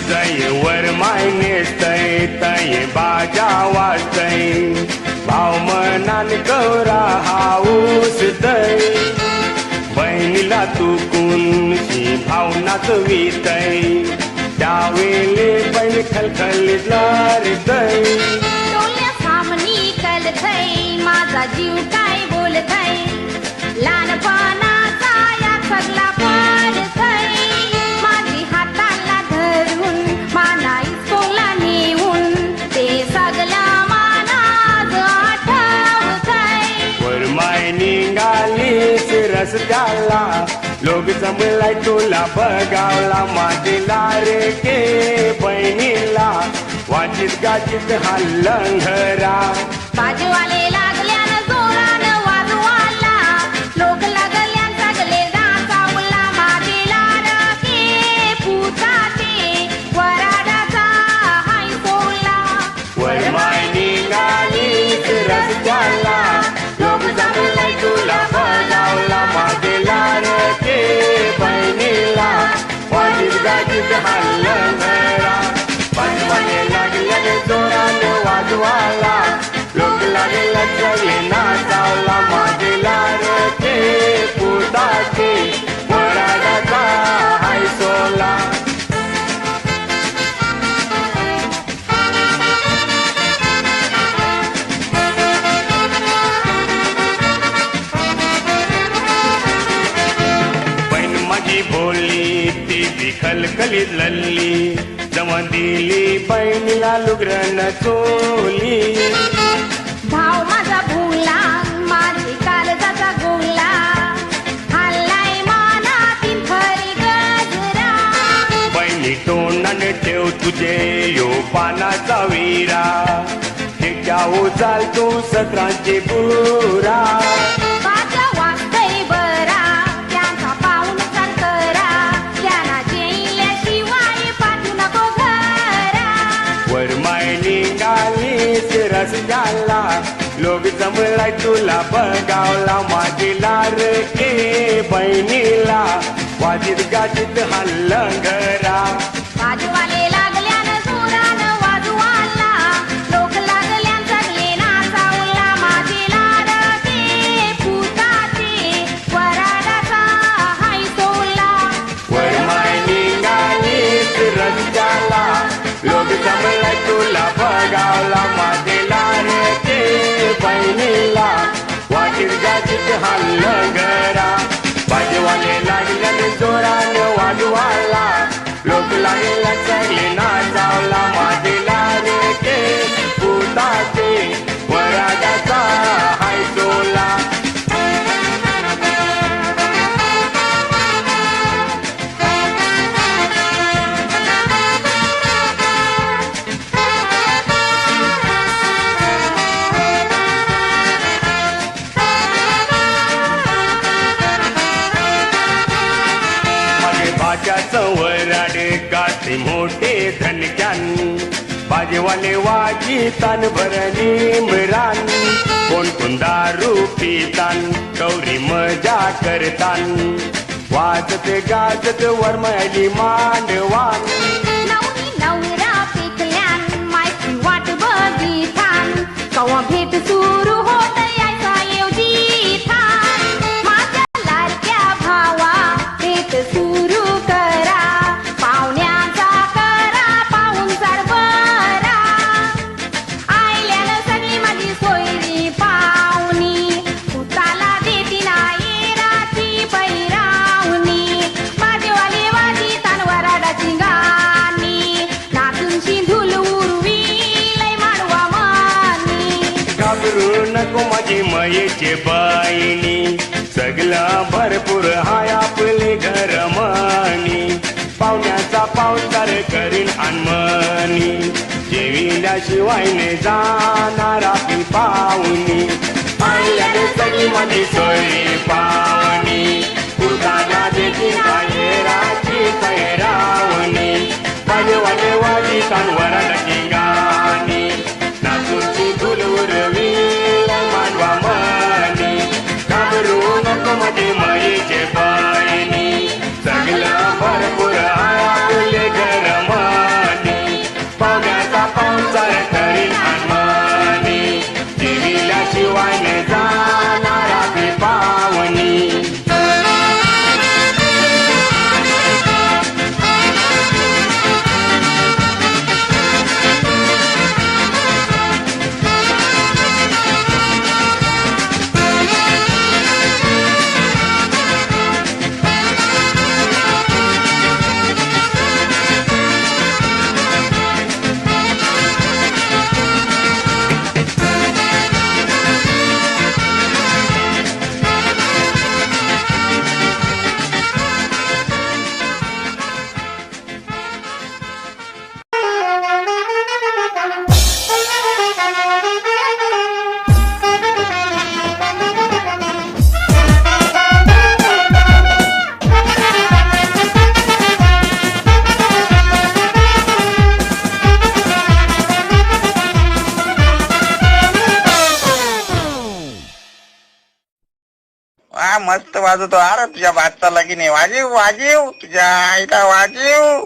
जय वर माय नेसतय तय बाजा वाजतय भाव मनान गौरा हाऊस दय बहिणीला तुकूनशी भावनाच वितय त्यावेळे बहीण खलखलीतणार दय डोल्या सामनी कलथय माझा जीव काय बोलतय लहानपणाचा या सगळा पडतय माझी हाताला धरून माना इस्कोला नेऊन ते सगळं मानाज आठवतय वर माय निघालीस रस्त्याला लोक जमलाय तुला बघावला माझीला रे के बहिणीला वाचित गाचित हा लंघरा बाजूवाले लागल्यानं जोरानं वाजवाला लोक लागल्यान सगळे नाचावला माझीला रके पुताचे वराडाचा हाय सोला वर माय निघालीस रस्त्याला लोक जमलाय तुला बघावला माझीला रे के बहिणीला वाचित गाचित हा लंघरा बाजूवाले लागल्याने जोरानं वाजवाला लोक लागला सगळे नाचावला माझीला रे पुताचे वराडाचा हाय सोला बहीण माझी बोलली ती बी खलखलीत लल्ली जमा दिली बहिणीला लुगरन चोली भाव माझा भुला माझी कालजाचा गोला हल्लाय मानातीन खरी गजरा बहिणी तोंडाने ठेव तुझे यो पानाचा विरा ठेक्या उचाल तू सत्रांची पुरा माझ्या वाजतय बरा त्यांचा पाहुणचार करा त्यांना जेईल्याशिवाय पाठवू नको घरा वर माय निघालीस रस्त्याला लोक जमलाय तुला बघावला माझीला रे बहिणीला वाजित गाजित हा लंघरा बाजूवाले लागल्यानं जोरानं वाजवाला लोक लागल्यान सगळे नाचावला माझीला रके पुताचे वराडाचा हाय सोला वर माय निघालीस रस्त्याला लोक जमलाय तुला बघावला माझीला रे बहिणीला वाजित गाजित हा लंघरा बाजूवाले लागल्याने जोरानं वाजवाला लोक लागला सगळे नाचावला माझीला रे पुताचे वराडाचा हाय सोला भाच्याचं वराडे गाते मोठे धनक्यान बाजेवाले वाजी तान भरणी मिरान कोण कोण दारू पितान गौरी मजा करतान वाजत गाजत वरमली मांडवान नवरी नवरा पिकल्यान मायची वाट बघितान कवा भेट सुरू होत यायचा येवजी थान माझ्या लाडक्या भावा भेट सुरू करा पाहुण्याचा करा पाहुणचार बरा आयल्यानं सगळी माझी सोयरी पाहुणी पुताला देती नाही राती पैरावणी बाजेवाले वाजितान वराडाची गाणी नाचून शिंधूल उर्वी लय माडवा मानी घाबरू नको माझी मयेचे बहिणी सगळं भरपूर हाय आपले घर मनी पाहुण्याचा पावसार करीन अनमनी जेविल्याशिवाय ने जाणार आपली पाहुणी आयल्याने सगळी माझी सोयरी पाहुणी पुताना देती राची पैरावणी बाजूवाले वाजितान वराडाची गाणी नाचूची धुलुरवी मांडवा मनी घाबरू नको माझी मयेचे बहिणी सगळं भरपूर आपले घर वाजवतो. अरे तुझ्या भातचा लगीन आहे, वाजीव वाजीव, तुझ्या आईला वाजीव.